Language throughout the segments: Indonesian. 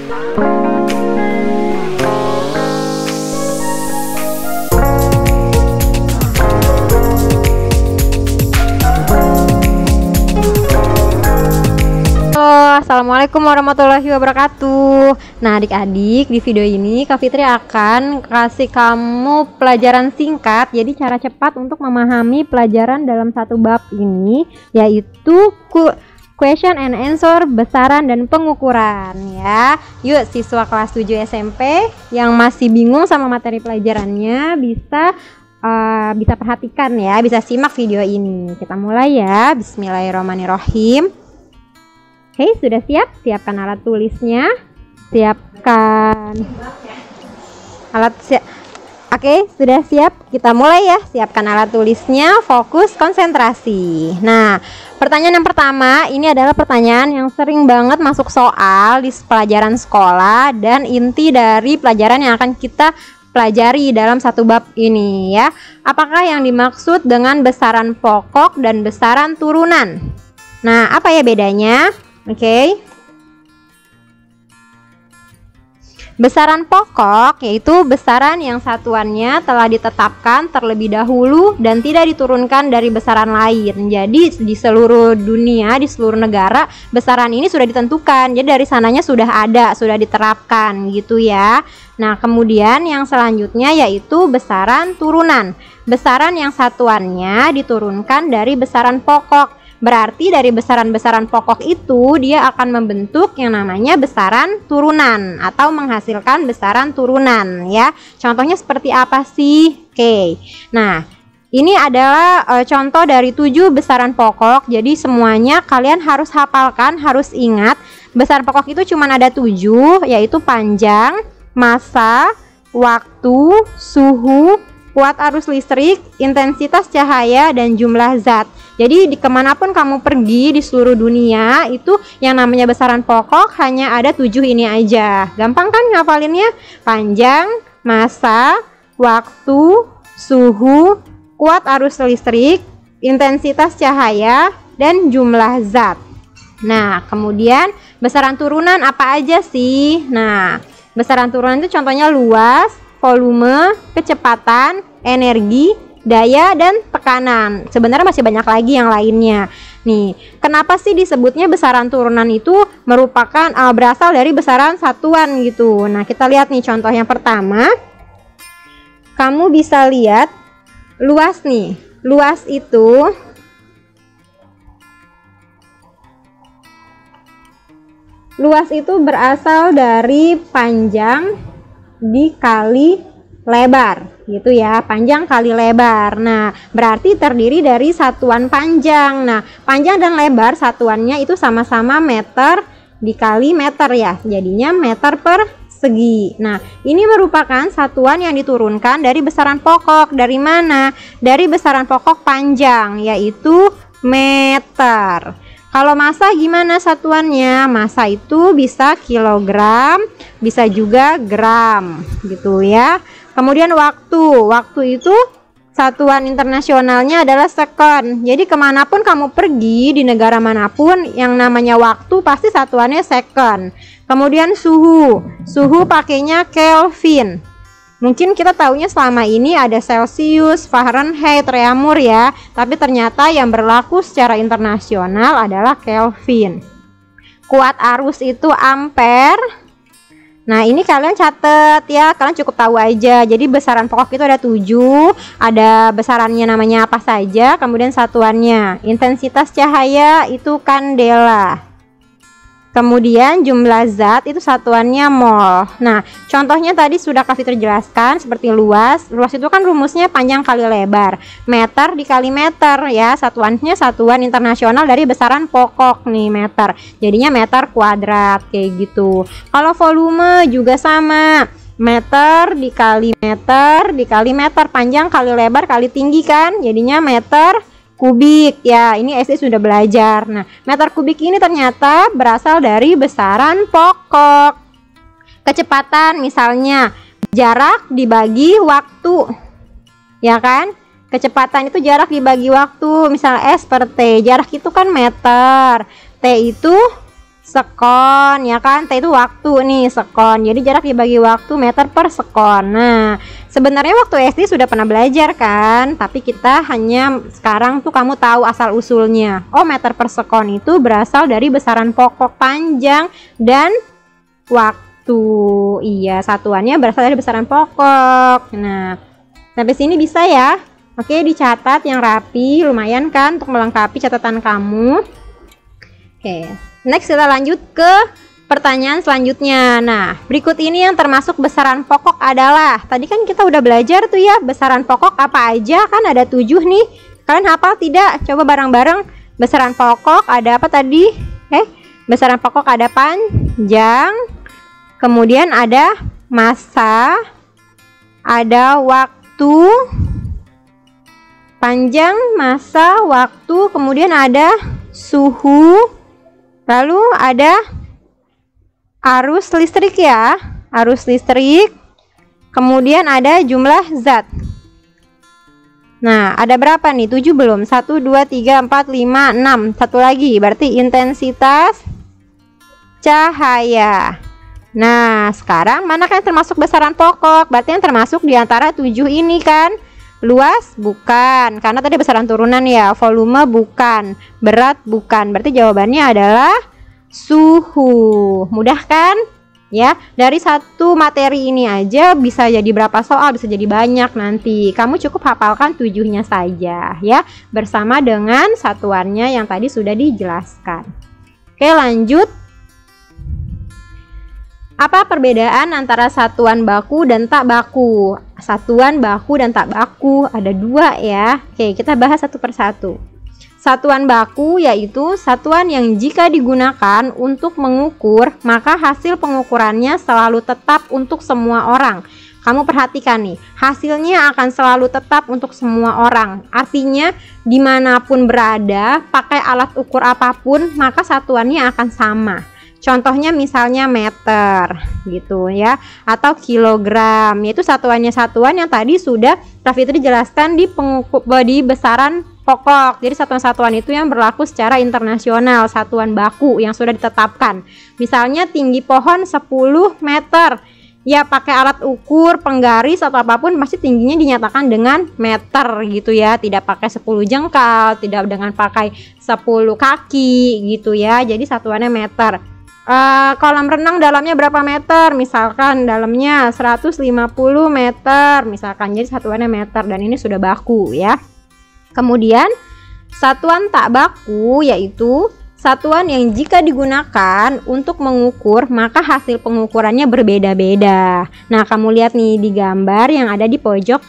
Assalamualaikum warahmatullahi wabarakatuh. Nah adik-adik, di video ini Kak Fitri akan kasih kamu pelajaran singkat. Jadi cara cepat untuk memahami pelajaran dalam satu bab ini, yaitu question and answer, besaran dan pengukuran ya. Yuk siswa kelas 7 SMP yang masih bingung sama materi pelajarannya bisa perhatikan ya, bisa simak video ini. Kita mulai ya. Bismillahirrahmanirrahim. Oke, sudah siap? Siapkan alat tulisnya. Siapkan Oke, sudah siap? Kita mulai ya. Siapkan alat tulisnya, fokus, konsentrasi. Nah, pertanyaan yang pertama ini adalah pertanyaan yang sering banget masuk soal di pelajaran sekolah dan inti dari pelajaran yang akan kita pelajari dalam satu bab ini ya. Apakah yang dimaksud dengan besaran pokok dan besaran turunan? Nah, apa ya bedanya? Oke. Besaran pokok yaitu besaran yang satuannya telah ditetapkan terlebih dahulu dan tidak diturunkan dari besaran lain. Jadi di seluruh dunia, di seluruh negara, besaran ini sudah ditentukan. Jadi dari sananya sudah ada, sudah diterapkan gitu ya. Nah, kemudian yang selanjutnya yaitu besaran turunan. Besaran yang satuannya diturunkan dari besaran pokok. Berarti dari besaran-besaran pokok itu dia akan membentuk yang namanya besaran turunan atau menghasilkan besaran turunan ya. Contohnya seperti apa sih? Oke. Nah, ini adalah contoh dari 7 besaran pokok. Jadi semuanya kalian harus hafalkan, harus ingat. Besaran pokok itu cuma ada 7, yaitu panjang, massa, waktu, suhu, kuat arus listrik, intensitas cahaya, dan jumlah zat. Jadi kemanapun kamu pergi di seluruh dunia itu yang namanya besaran pokok hanya ada 7 ini aja. Gampang kan ngafalinnya? Panjang, massa, waktu, suhu, kuat arus listrik, intensitas cahaya, dan jumlah zat. Nah, kemudian besaran turunan apa aja sih? Nah, besaran turunan itu contohnya luas, volume, kecepatan, energi, daya, dan tekanan. Sebenarnya masih banyak lagi yang lainnya. Nih, kenapa sih disebutnya besaran turunan itu merupakan berasal dari besaran satuan gitu. Nah, kita lihat nih contoh yang pertama. Kamu bisa lihat luas nih. Luas itu berasal dari panjang dikali lebar gitu ya, panjang kali lebar. Nah, berarti terdiri dari satuan panjang. Nah, panjang dan lebar satuannya itu sama-sama meter dikali meter ya, jadinya meter persegi. Nah, ini merupakan satuan yang diturunkan dari besaran pokok. Dari mana? Dari besaran pokok panjang, yaitu meter. Kalau massa gimana satuannya? Massa itu bisa kilogram, bisa juga gram gitu ya. Kemudian waktu itu satuan internasionalnya adalah second. Jadi kemanapun kamu pergi di negara manapun yang namanya waktu pasti satuannya second. Kemudian suhu pakainya Kelvin. Mungkin kita taunya selama ini ada Celsius, Fahrenheit, Reaumur ya, tapi ternyata yang berlaku secara internasional adalah Kelvin. Kuat arus itu ampere. Nah, ini kalian catat ya, kalian cukup tahu aja. Jadi besaran pokok itu ada 7, ada besarannya namanya apa saja, kemudian satuannya. Intensitas cahaya itu kandela. Kemudian jumlah zat itu satuannya mol. Nah, contohnya tadi sudah Kak Fitri jelaskan seperti luas. Luas itu kan rumusnya panjang kali lebar. Meter dikali meter ya, satuannya satuan internasional dari besaran pokok nih, meter. Jadinya meter kuadrat kayak gitu. Kalau volume juga sama. Meter dikali meter, panjang kali lebar kali tinggi kan, jadinya meter kubik ya. Ini SD sudah belajar. Nah, meter kubik ini ternyata berasal dari besaran pokok. Kecepatan misalnya jarak dibagi waktu, ya kan? Kecepatan itu jarak dibagi waktu. Misalnya S per T, jarak itu kan meter, T itu sekon, ya kan? T itu waktu nih, sekon. Jadi jarak dibagi waktu meter per sekon. Nah, sebenarnya waktu SD sudah pernah belajar kan? Tapi kita hanya sekarang tuh kamu tahu asal usulnya. Oh, meter per sekon itu berasal dari besaran pokok panjang dan waktu. Iya, satuannya berasal dari besaran pokok. Nah, sampai sini bisa ya? Oke, dicatat yang rapi, lumayan kan untuk melengkapi catatan kamu. Oke, next kita lanjut ke pertanyaan selanjutnya. Nah, berikut ini yang termasuk besaran pokok adalah, tadi kan kita udah belajar tuh ya, besaran pokok apa aja, kan ada 7 nih. Kalian hafal tidak? Coba bareng-bareng. Besaran pokok ada apa tadi? Besaran pokok ada panjang, kemudian ada massa, ada waktu, panjang, massa, waktu, kemudian ada suhu, lalu ada arus listrik ya, arus listrik, kemudian ada jumlah zat. Nah, ada berapa nih? 7 belum? 1, 2, 3, 4, 5, 6. Satu lagi, berarti intensitas cahaya. Nah, sekarang mana kan termasuk besaran pokok? Berarti yang termasuk di antara 7 ini kan? Luas bukan, karena tadi besaran turunan ya. Volume bukan, berat bukan. Berarti jawabannya adalah suhu. Mudah kan? Ya, dari satu materi ini aja bisa jadi berapa soal, bisa jadi banyak nanti. Kamu cukup hafalkan 7-nya saja ya, bersama dengan satuannya yang tadi sudah dijelaskan. Oke, lanjut. Apa perbedaan antara satuan baku dan tak baku? Satuan baku dan tak baku ada 2 ya. Oke, kita bahas satu persatu. Satuan baku yaitu satuan yang jika digunakan untuk mengukur, maka hasil pengukurannya selalu tetap untuk semua orang. Kamu perhatikan nih, hasilnya akan selalu tetap untuk semua orang. Artinya dimanapun berada, pakai alat ukur apapun, maka satuannya akan sama. Contohnya misalnya meter gitu ya, atau kilogram, yaitu satuan yang tadi sudah Prof. Fitri jelaskan di besaran pokok. Jadi satuan-satuan itu yang berlaku secara internasional, satuan baku yang sudah ditetapkan. Misalnya tinggi pohon 10 meter, ya pakai alat ukur, penggaris atau apapun pasti tingginya dinyatakan dengan meter gitu ya, tidak pakai 10 jengkal, tidak dengan pakai 10 kaki gitu ya. Jadi satuannya meter. Kolam renang dalamnya berapa meter? Misalkan dalamnya 150 meter misalkan, jadi satuannya meter dan ini sudah baku ya. Kemudian satuan tak baku yaitu satuan yang jika digunakan untuk mengukur maka hasil pengukurannya berbeda-beda. Nah, kamu lihat nih di gambar yang ada di pojok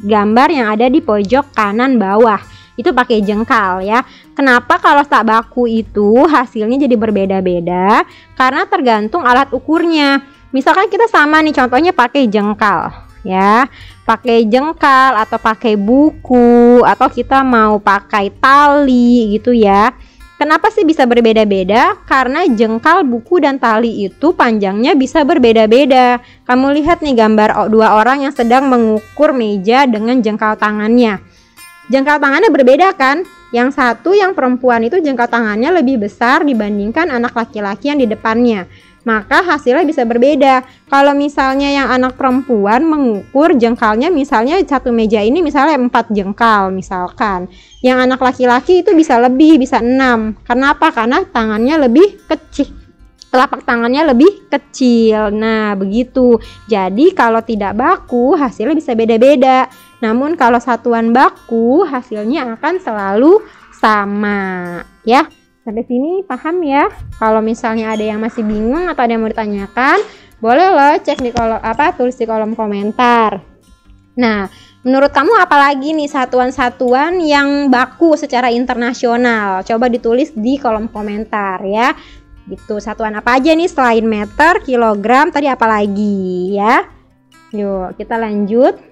gambar yang ada di pojok kanan bawah. Itu pakai jengkal ya. Kenapa kalau tak baku itu hasilnya jadi berbeda-beda? Karena tergantung alat ukurnya. Misalkan kita sama nih, contohnya pakai jengkal ya, pakai jengkal atau pakai buku, atau kita mau pakai tali gitu ya. Kenapa sih bisa berbeda-beda? Karena jengkal, buku, dan tali itu panjangnya bisa berbeda-beda. Kamu lihat nih gambar 2 orang yang sedang mengukur meja dengan jengkal tangannya. Jengkal tangannya berbeda kan? Yang satu, yang perempuan itu jengkal tangannya lebih besar dibandingkan anak laki-laki yang di depannya. Maka hasilnya bisa berbeda. Kalau misalnya yang anak perempuan mengukur jengkalnya, misalnya satu meja ini misalnya 4 jengkal misalkan. Yang anak laki-laki itu bisa lebih, bisa 6. Kenapa? Karena tangannya lebih kecil. Telapak tangannya lebih kecil. Nah, begitu. Jadi kalau tidak baku hasilnya bisa beda-beda. Namun kalau satuan baku hasilnya akan selalu sama ya. Sampai sini paham ya? Kalau misalnya ada yang masih bingung atau ada yang mau ditanyakan, boleh loh cek di kolom tulis di kolom komentar. Nah, menurut kamu apalagi nih satuan-satuan yang baku secara internasional? Coba ditulis di kolom komentar ya. Gitu, satuan apa aja nih selain meter, kilogram, tadi apalagi ya? Yuk, kita lanjut.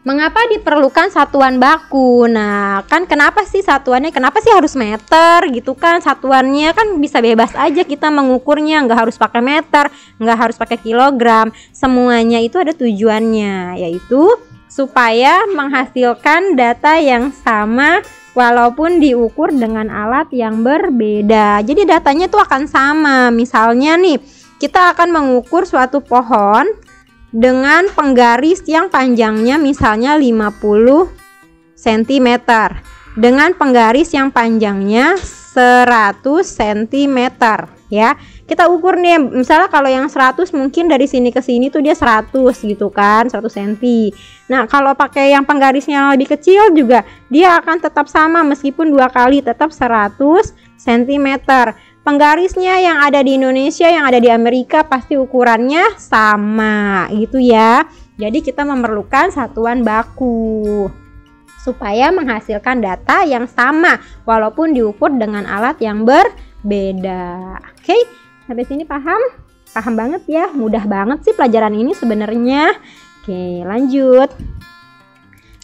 Mengapa diperlukan satuan baku? Nah, kan kenapa sih satuannya? Kenapa sih harus meter gitu kan? Satuannya kan bisa bebas aja kita mengukurnya, nggak harus pakai meter, nggak harus pakai kilogram. Semuanya itu ada tujuannya, yaitu supaya menghasilkan data yang sama walaupun diukur dengan alat yang berbeda. Jadi datanya tuh akan sama. Misalnya nih, kita akan mengukur suatu pohon dengan penggaris yang panjangnya misalnya 50 cm dengan penggaris yang panjangnya 100 cm ya. Kita ukur nih, misalnya kalau yang 100 mungkin dari sini ke sini tuh dia 100 gitu kan, 100 cm. Nah, kalau pakai yang penggarisnya lebih kecil juga dia akan tetap sama meskipun 2 kali, tetap 100 cm. Penggarisnya yang ada di Indonesia, yang ada di Amerika pasti ukurannya sama gitu ya. Jadi kita memerlukan satuan baku supaya menghasilkan data yang sama walaupun diukur dengan alat yang berbeda. Oke, sampai sini paham? Paham banget ya, mudah banget sih pelajaran ini sebenarnya. Oke, lanjut.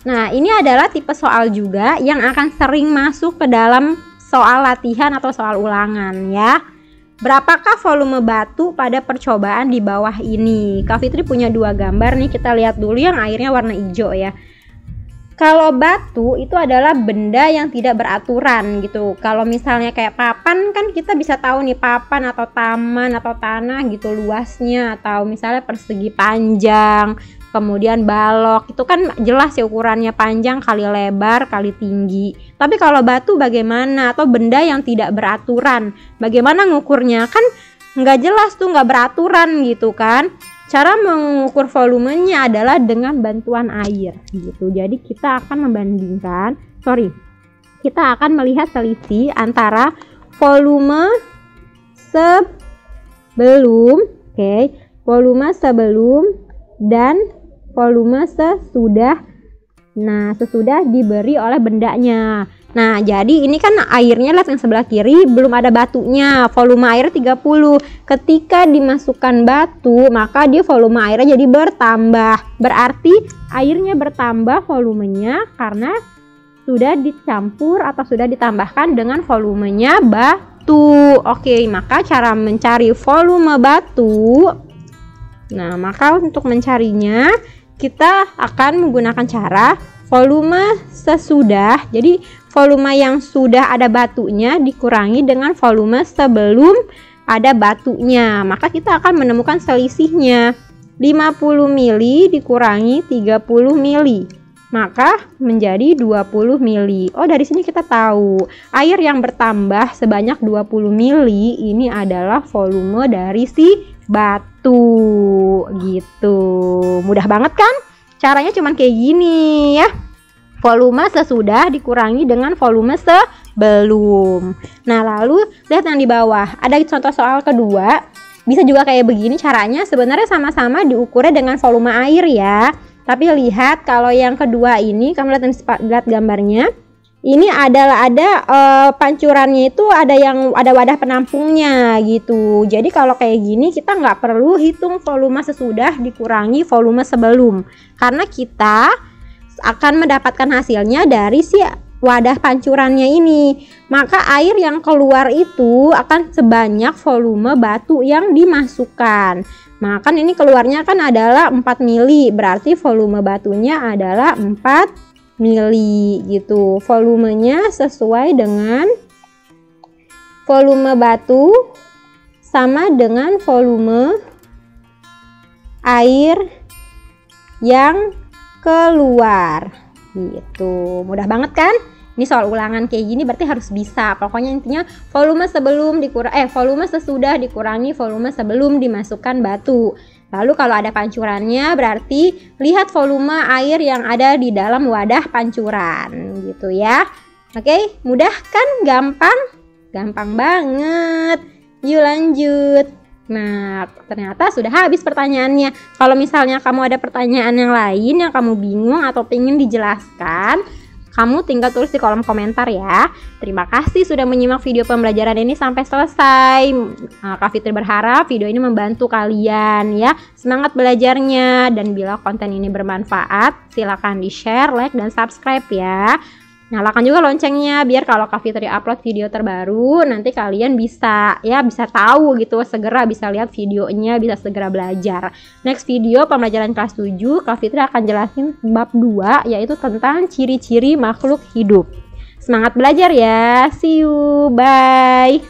Nah, ini adalah tipe soal juga yang akan sering masuk ke dalam soal latihan atau soal ulangan ya. Berapakah volume batu pada percobaan di bawah ini? Kak Fitri punya 2 gambar nih, kita lihat dulu yang airnya warna hijau ya. Kalau batu itu adalah benda yang tidak beraturan gitu. Kalau misalnya kayak papan kan kita bisa tahu nih papan atau taman atau tanah gitu luasnya, atau misalnya persegi panjang, kemudian balok itu kan jelas ya ukurannya panjang kali lebar kali tinggi. Tapi kalau batu bagaimana, atau benda yang tidak beraturan, bagaimana ngukurnya? Kan nggak jelas tuh, nggak beraturan gitu kan. Cara mengukur volumenya adalah dengan bantuan air gitu. Jadi kita akan kita akan melihat selisih antara volume sebelum dan volume sesudah. Nah, sesudah diberi oleh bendanya. Nah, jadi ini kan airnya lihat yang sebelah kiri belum ada batunya, volume air 30. Ketika dimasukkan batu, maka dia volume airnya jadi bertambah. Berarti airnya bertambah volumenya karena sudah dicampur atau sudah ditambahkan dengan volumenya batu. Oke, maka cara mencari volume batu. Nah, maka untuk mencarinya kita akan menggunakan cara volume sesudah. Jadi volume yang sudah ada batunya dikurangi dengan volume sebelum ada batunya. Maka kita akan menemukan selisihnya. 50 mili dikurangi 30 mili. Maka menjadi 20 mili. Oh, dari sini kita tahu air yang bertambah sebanyak 20 mili ini adalah volume dari si batu gitu. Mudah banget kan? Caranya cuman kayak gini ya. Volume sesudah dikurangi dengan volume sebelum. Nah, lalu lihat yang di bawah. Ada contoh soal kedua. Bisa juga kayak begini caranya. Sebenarnya sama-sama diukurnya dengan volume air ya. Tapi lihat kalau yang kedua ini, kamu lihat gambarnya. Ini adalah ada pancurannya itu ada wadah penampungnya gitu. Jadi kalau kayak gini kita nggak perlu hitung volume sesudah dikurangi volume sebelum, karena kita akan mendapatkan hasilnya dari si wadah pancurannya ini. Maka air yang keluar itu akan sebanyak volume batu yang dimasukkan. Maka ini keluarnya kan adalah 4 mili, berarti volume batunya adalah 4 mili gitu. Volumenya sesuai dengan volume batu sama dengan volume air yang keluar gitu. Mudah banget kan? Ini soal ulangan kayak gini berarti harus bisa. Pokoknya intinya volume volume sesudah dikurangi volume sebelum dimasukkan batu. Lalu kalau ada pancurannya berarti lihat volume air yang ada di dalam wadah pancuran gitu ya. Oke, mudah kan? Gampang? Gampang banget. Yuk lanjut. Nah, ternyata sudah habis pertanyaannya. Kalau misalnya kamu ada pertanyaan yang lain yang kamu bingung atau ingin dijelaskan, kamu tinggal tulis di kolom komentar ya. Terima kasih sudah menyimak video pembelajaran ini sampai selesai. Kak Fitri berharap video ini membantu kalian ya. Semangat belajarnya, dan bila konten ini bermanfaat, silakan di-share, like, dan subscribe ya. Nyalakan juga loncengnya biar kalau Kak Fitri upload video terbaru nanti kalian bisa tahu gitu, segera bisa lihat videonya, bisa segera belajar. Next video pembelajaran kelas 7 Kak Fitri akan jelasin bab 2 yaitu tentang ciri-ciri makhluk hidup. Semangat belajar ya. See you. Bye.